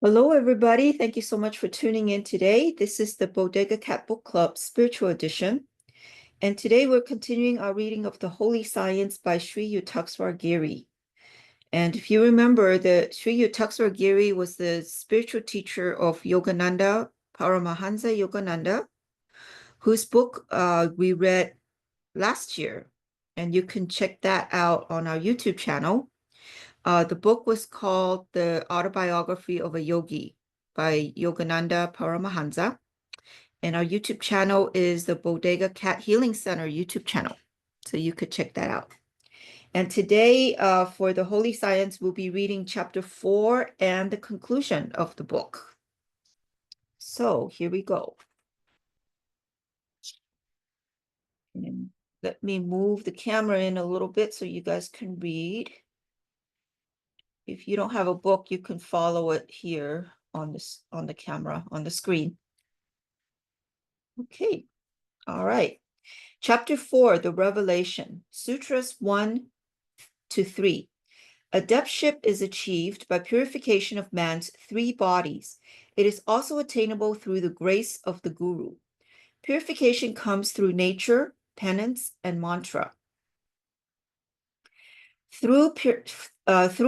Hello, everybody. Thank you so much for tuning in today. This is the Bodega Cat Book Club Spiritual Edition. And today we're continuing our reading of The Holy Science by Sri Yukteswar Giri. And if you remember, the Sri Yukteswar Giri was the spiritual teacher of Yogananda, Paramahansa Yogananda, whose book we read last year. And you can check that out on our YouTube channel. The book was called The Autobiography of a Yogi by Yogananda Paramahansa. And our YouTube channel is the Bodega Cat Healing Center YouTube channel. So you could check that out. And today, for the Holy Science, we'll be reading chapter 4 and the conclusion of the book. So here we go. And let me move the camera in a little bit so you guys can read. If you don't have a book, you can follow it here on the camera, on the screen. Okay, all right. Chapter 4, the Revelation, Sutras 1 to 3. Adeptship is achieved by purification of man's three bodies. It is also attainable through the grace of the Guru. Purification comes through nature, penance, and mantra. Through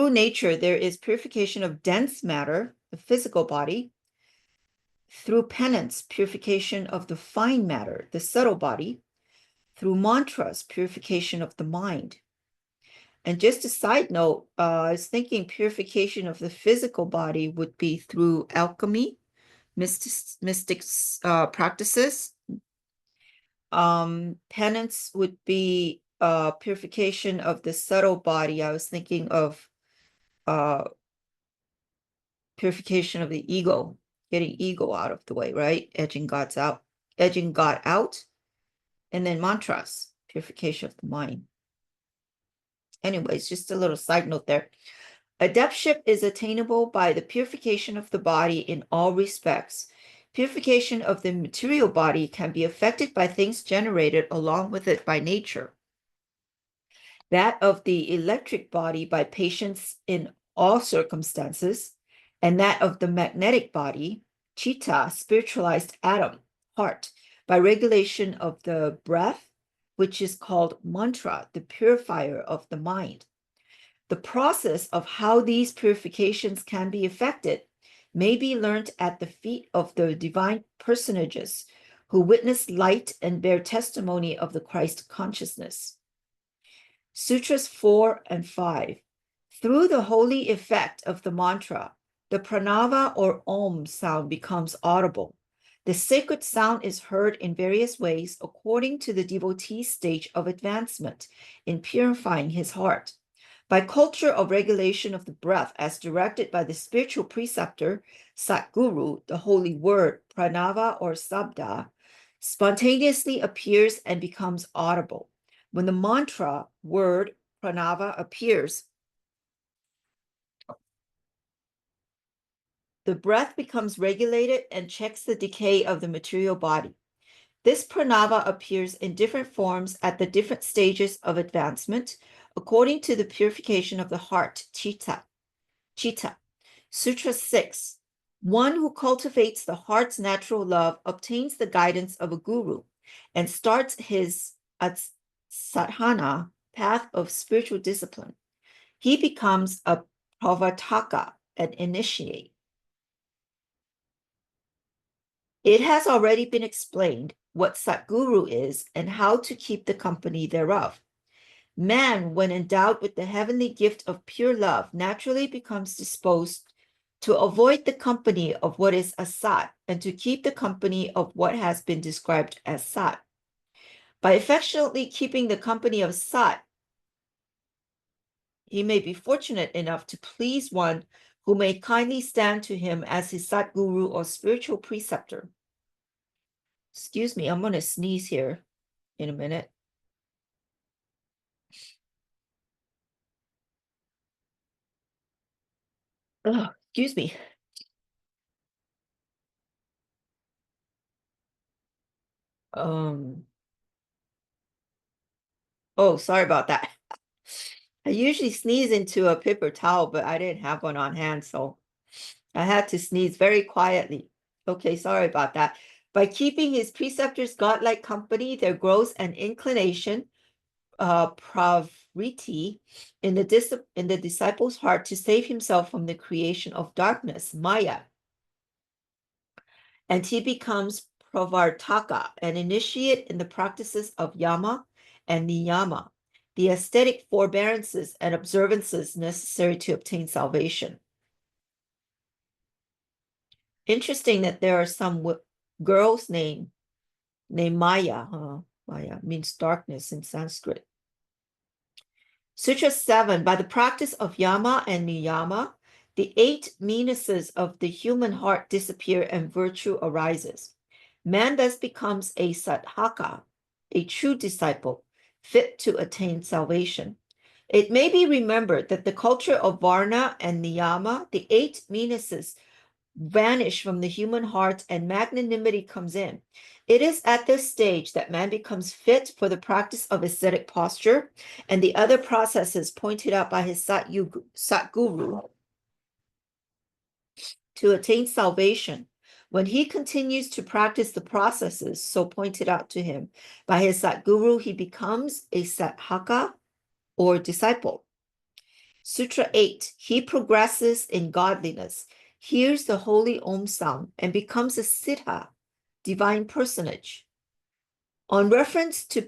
nature, there is purification of dense matter, the physical body. Through penance, purification of the fine matter, the subtle body. Through mantras, purification of the mind. And just a side note, I was thinking purification of the physical body would be through alchemy, mystics practices. Penance would be purification of the subtle body. I was thinking of purification of the ego, getting ego out of the way, right? Edging God out. And then mantras, purification of the mind. Anyways, just a little side note there. Adeptship is attainable by the purification of the body in all respects. Purification of the material body can be affected by things generated along with it by nature. That of the electric body by patience in all circumstances, and that of the magnetic body, chitta, spiritualized atom, heart, by regulation of the breath, which is called mantra, the purifier of the mind. The process of how these purifications can be effected may be learnt at the feet of the divine personages who witness light and bear testimony of the Christ consciousness. Sutras 4 and 5. Through the holy effect of the mantra, the pranava or om sound becomes audible. The sacred sound is heard in various ways according to the devotee's stage of advancement in purifying his heart. By culture of regulation of the breath as directed by the spiritual preceptor, Satguru, the holy word, pranava or sabda, spontaneously appears and becomes audible. When the mantra word, pranava, appears, the breath becomes regulated and checks the decay of the material body. This pranava appears in different forms at the different stages of advancement, according to the purification of the heart, chitta. Sutra 6. One who cultivates the heart's natural love obtains the guidance of a guru and starts his sadhana, path of spiritual discipline. He becomes a pravartaka, an initiate. It has already been explained what Satguru is and how to keep the company thereof. Man, when endowed with the heavenly gift of pure love, naturally becomes disposed to avoid the company of what is asat and to keep the company of what has been described as sat. By affectionately keeping the company of sat, he may be fortunate enough to please one who may kindly stand to him as his Satguru or spiritual preceptor. Excuse me, I'm going to sneeze here in a minute. Oh, excuse me. Oh, sorry about that. I usually sneeze into a paper towel, but I didn't have one on hand, so I had to sneeze very quietly. Okay, sorry about that. By keeping his preceptors godlike company, there grows an inclination, pravriti, in the disciple's heart to save himself from the creation of darkness, Maya. And he becomes pravartaka, an initiate in the practices of yama and niyama, the aesthetic forbearances and observances necessary to obtain salvation. Interesting that there are some girls named Maya. Maya means darkness in Sanskrit. Sutra 7, by the practice of yama and niyama, the 8 meannesses of the human heart disappear and virtue arises. Man thus becomes a sadhaka, a true disciple, fit to attain salvation. It may be remembered that the culture of Varna and Niyama, the 8 meannesses, vanish from the human heart and magnanimity comes in. It is at this stage that man becomes fit for the practice of ascetic posture and the other processes pointed out by his Satguru to attain salvation. When he continues to practice the processes so pointed out to him by his Satguru, he becomes a Sathaka or disciple. Sutra 8, he progresses in godliness, hears the holy Om sound, and becomes a Siddha, divine personage. On reference to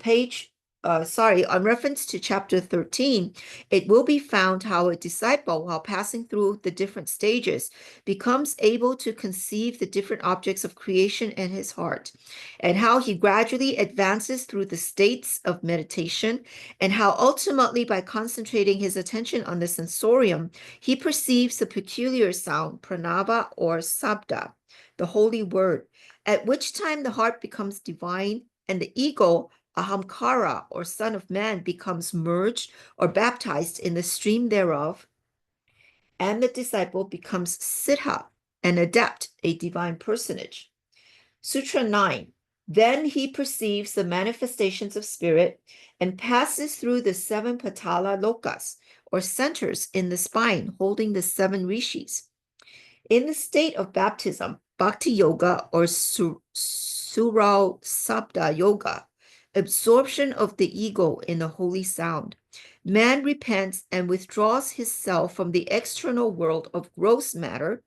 chapter 13, it will be found how a disciple, while passing through the different stages, becomes able to conceive the different objects of creation in his heart, and how he gradually advances through the states of meditation, and how ultimately, by concentrating his attention on the sensorium, he perceives the peculiar sound, pranava or sabda, the holy word, at which time the heart becomes divine and the ego, ahamkara, or son of man, becomes merged or baptized in the stream thereof, and the disciple becomes siddha, an adept, a divine personage. Sutra 9. Then he perceives the manifestations of spirit and passes through the 7 patala lokas, or centers in the spine, holding the 7 rishis. In the state of baptism, bhakti yoga or surau sabda yoga, absorption of the ego in the holy sound, man repents and withdraws himself from the external world of gross matter,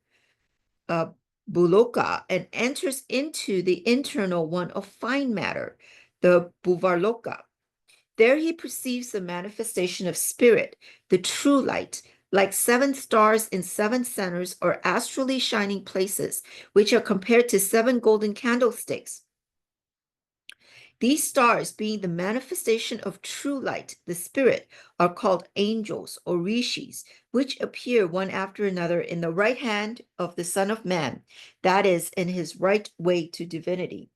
buloka, and enters into the internal one of fine matter, the bhuvarloka. There he perceives the manifestation of spirit, the true light, like 7 stars in 7 centers or astrally shining places, which are compared to 7 golden candlesticks. These stars, being the manifestation of true light, the spirit, are called angels or rishis, which appear one after another in the right hand of the Son of Man, that is, in his right way to divinity.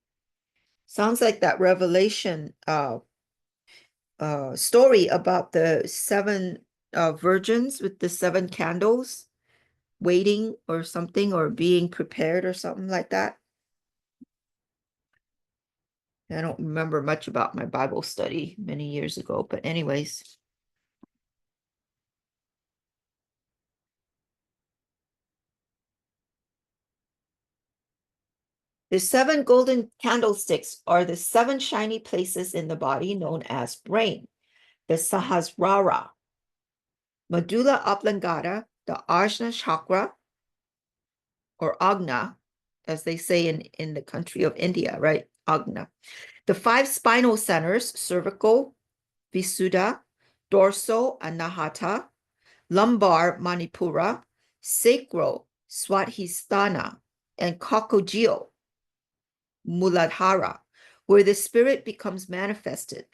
Sounds like that Revelation story about the 7 virgins with the 7 candles waiting or something, or being prepared or something like that. I don't remember much about my Bible study many years ago, but anyways. The 7 golden candlesticks are the 7 shiny places in the body known as brain, the Sahasrara, medulla oblongata, the Ajna chakra, or Agna, as they say in the country of India, right? Agna. The 5 spinal centers, cervical, Visuddha, dorsal, Anahata, lumbar, Manipura, sacral, Swadhisthana, and coccygeal, Muladhara, where the spirit becomes manifested.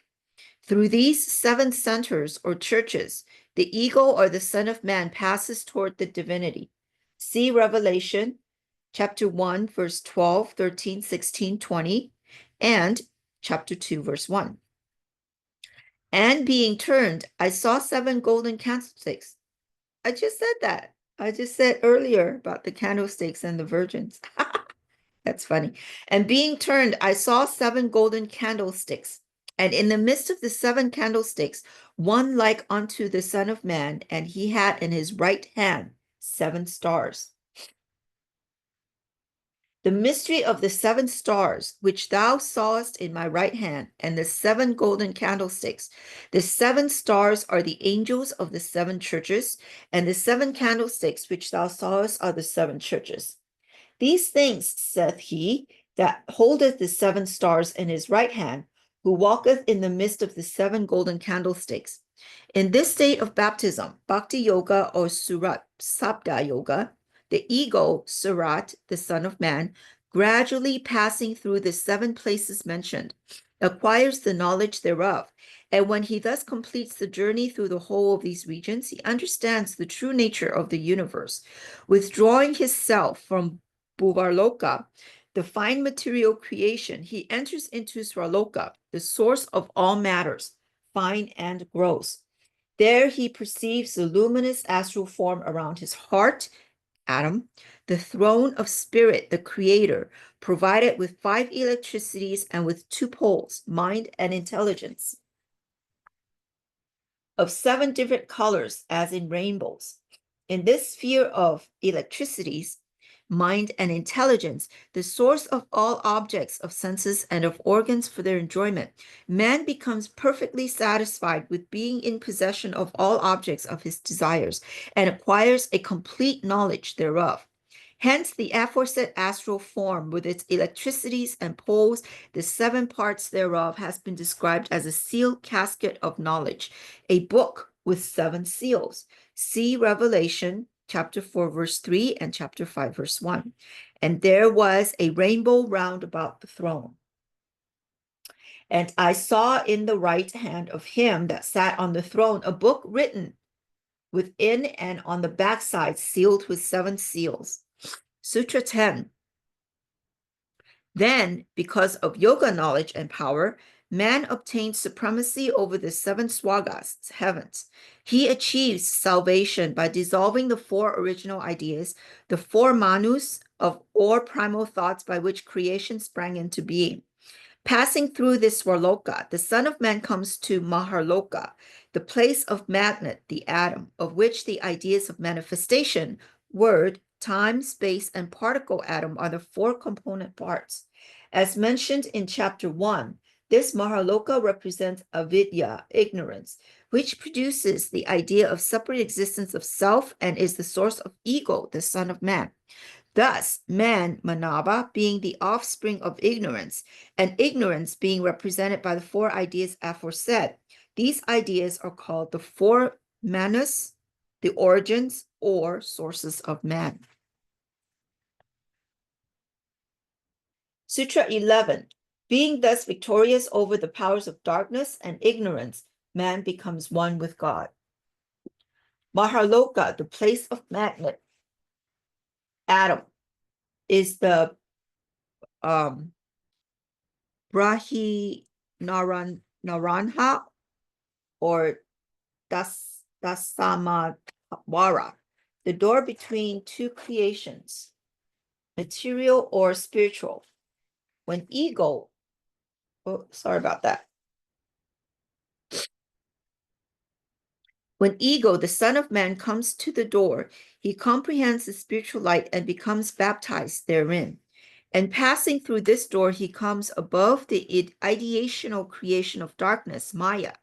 Through these 7 centers or churches, the ego or the Son of Man passes toward the divinity. See Revelation chapter 1, verse 12, 13, 16, 20, and chapter 2, verse 1. And being turned, I saw 7 golden candlesticks. I just said that. I just said earlier about the candlesticks and the virgins. That's funny. And being turned, I saw 7 golden candlesticks. And in the midst of the 7 candlesticks, one like unto the Son of Man, and he had in his right hand 7 stars. The mystery of the 7 stars, which thou sawest in my right hand, and the 7 golden candlesticks. The 7 stars are the angels of the 7 churches, and the 7 candlesticks which thou sawest are the 7 churches. These things, saith he, that holdeth the 7 stars in his right hand, who walketh in the midst of the 7 golden candlesticks. In this state of baptism, Bhakti Yoga or Surat Sabda Yoga, the ego, Surat, the son of man, gradually passing through the 7 places mentioned, acquires the knowledge thereof. And when he thus completes the journey through the whole of these regions, he understands the true nature of the universe, withdrawing his self from Bhuvarloka, the fine material creation. He enters into Swarloka, the source of all matters, fine and gross. There he perceives the luminous astral form around his heart, Adam, the throne of spirit, the creator, provided with 5 electricities and with 2 poles, mind and intelligence, of 7 different colors, as in rainbows. In this sphere of electricities, mind and intelligence, the source of all objects of senses and of organs for their enjoyment, man becomes perfectly satisfied with being in possession of all objects of his desires and acquires a complete knowledge thereof. Hence, the aforesaid astral form with its electricities and poles, the 7 parts thereof, has been described as a sealed casket of knowledge, a book with 7 seals. See Revelation chapter 4, verse 3 and chapter 5, verse 1. And there was a rainbow round about the throne. And I saw in the right hand of him that sat on the throne a book written within and on the backside, sealed with 7 seals. Sutra 10. Then, because of yoga knowledge and power, man obtains supremacy over the 7 swagas, heavens. He achieves salvation by dissolving the 4 original ideas, the 4 manus of or primal thoughts by which creation sprang into being. Passing through this Swarloka, the Son of Man comes to Maharloka, the place of magnet, the atom, of which the ideas of manifestation, word, time, space, and particle atom are the 4 component parts. As mentioned in chapter 1, this Maharloka represents avidya, ignorance, which produces the idea of separate existence of self and is the source of ego, the son of man. Thus, man, Manava, being the offspring of ignorance, and ignorance being represented by the 4 ideas aforesaid. These ideas are called the 4 manas, the origins or sources of man. Sutra 11. Being thus victorious over the powers of darkness and ignorance, man becomes one with God. Maharloka, the place of magnet, atom, is the Brahi Naranha or Dasamawara, the door between 2 creations, material or spiritual. When ego, sorry about that. When ego, the son of man, comes to the door, he comprehends the spiritual light and becomes baptized therein. And passing through this door, he comes above the ideational creation of darkness, Maya,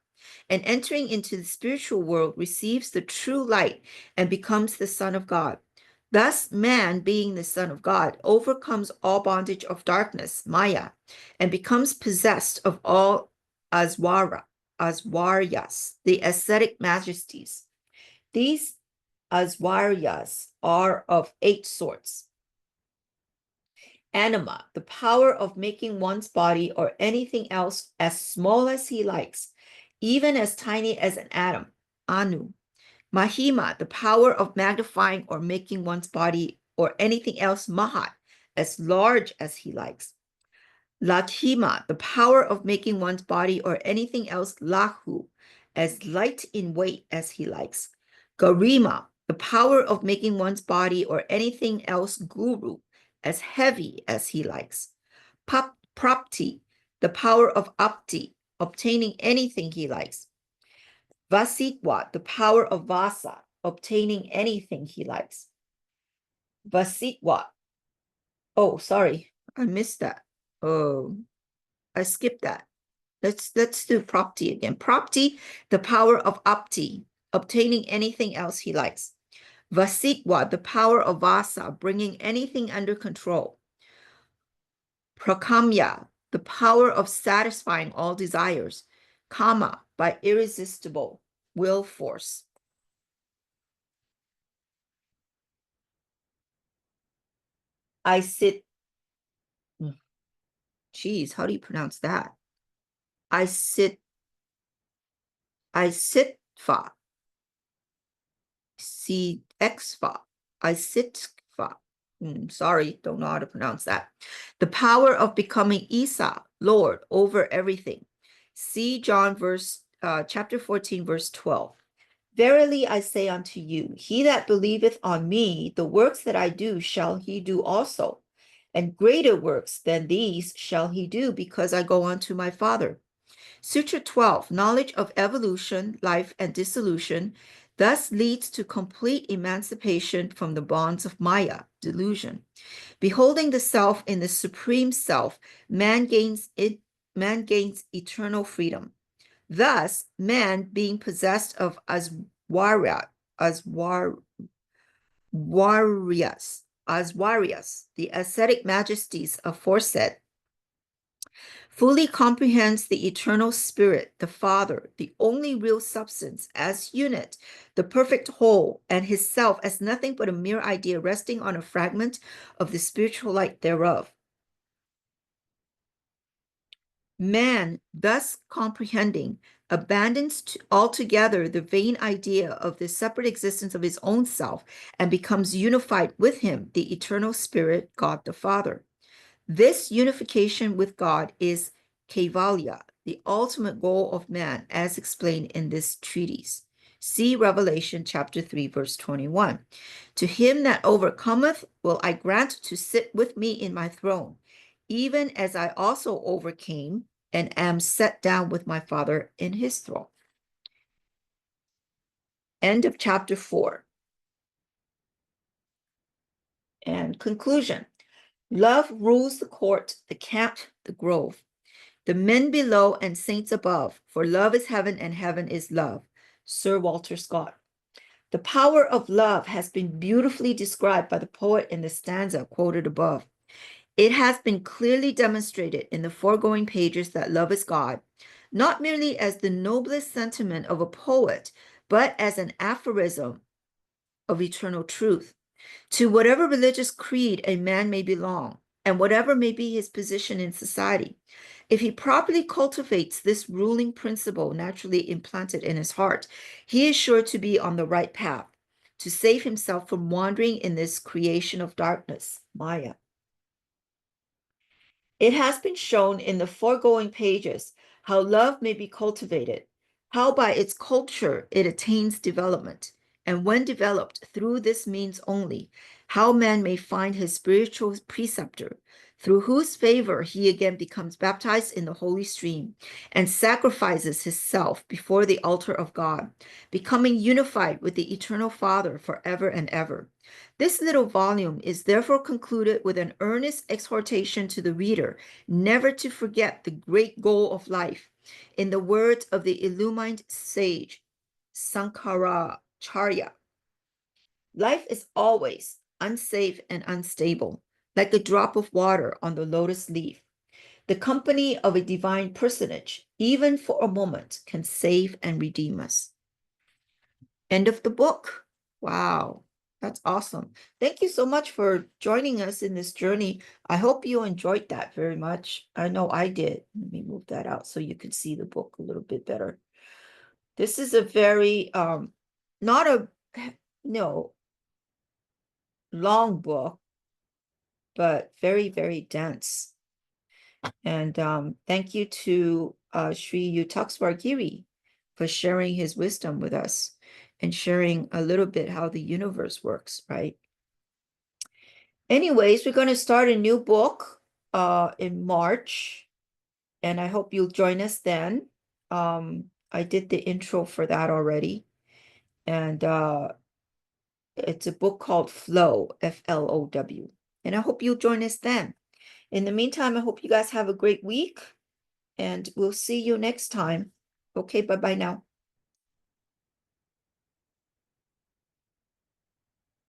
and entering into the spiritual world, receives the true light and becomes the son of God. Thus, man, being the son of God, overcomes all bondage of darkness, Maya, and becomes possessed of all Aswaryas, the ascetic majesties. These Aswaryas are of 8 sorts. Anima, the power of making one's body or anything else as small as he likes, even as tiny as an atom, Anu. Mahima, the power of magnifying or making one's body or anything else Mahat, as large as he likes. Lakhima, the power of making one's body or anything else Lahu, as light in weight as he likes. Garima, the power of making one's body or anything else Guru, as heavy as he likes. Prapti, the power of apti, obtaining anything he likes. Vasitwa, the power of vasa, obtaining anything he likes. Vasitwa, Oh, sorry, I missed that. Oh, I skipped that. Let's do propti again. Propti, the power of opti, obtaining anything else he likes. Vasikwa, the power of vasa, bringing anything under control. Prakamya, the power of satisfying all desires. Kama, by irresistible will force. I sit, geez, how do you pronounce that? I sit, I sit fa, si exfa, I sit fa. Sorry, don't know how to pronounce that. The power of becoming Isa, Lord, over everything. See John chapter 14, verse 12. Verily I say unto you, he that believeth on me, the works that I do shall he do also, and greater works than these shall he do, because I go unto my Father. Sutra 12, knowledge of evolution, life, and dissolution, thus leads to complete emancipation from the bonds of Maya, delusion. Beholding the self in the supreme self, man gains eternal freedom. Thus, man being possessed of aswarya, aswaryas, the ascetic majesties aforesaid, fully comprehends the eternal spirit, the Father, the only real substance, as unit, the perfect whole, and his self as nothing but a mere idea resting on a fragment of the spiritual light thereof. Man, thus comprehending, abandons altogether the vain idea of the separate existence of his own self and becomes unified with him, the eternal spirit, God the Father. This unification with God is Kaivalya, the ultimate goal of man, as explained in this treatise. See Revelation chapter 3, verse 21. To him that overcometh will I grant to sit with me in my throne, even as I also overcame and am set down with my Father in his throne. End of chapter 4. And conclusion. Love rules the court, the camp, the grove, the men below and saints above, for love is heaven and heaven is love. Sir Walter Scott. The power of love has been beautifully described by the poet in the stanza quoted above. It has been clearly demonstrated in the foregoing pages that love is God, not merely as the noblest sentiment of a poet, but as an aphorism of eternal truth. To whatever religious creed a man may belong, and whatever may be his position in society, if he properly cultivates this ruling principle naturally implanted in his heart, he is sure to be on the right path, to save himself from wandering in this creation of darkness, Maya. It has been shown in the foregoing pages how love may be cultivated, how by its culture it attains development, and when developed through this means only, how man may find his spiritual preceptor, through whose favor he again becomes baptized in the holy stream and sacrifices his self before the altar of God, becoming unified with the eternal Father forever and ever. This little volume is therefore concluded with an earnest exhortation to the reader never to forget the great goal of life. In the words of the illumined sage Sankaracharya, life is always unsafe and unstable, like a drop of water on the lotus leaf. The company of a divine personage, even for a moment, can save and redeem us. End of the book. Wow, that's awesome. Thank you so much for joining us in this journey. I hope you enjoyed that very much. I know I did. Let me move that out so you can see the book a little bit better. This is a very not a no long book, but very, very dense. And thank you to Sri Yukteswar Giri for sharing his wisdom with us and sharing a little bit how the universe works, right? Anyways, we're going to start a new book in March, and I hope you'll join us then. I did the intro for that already, and it's a book called Flow, Flow. And I hope you'll join us then. In the meantime, I hope you guys have a great week, and we'll see you next time. Okay, bye-bye now.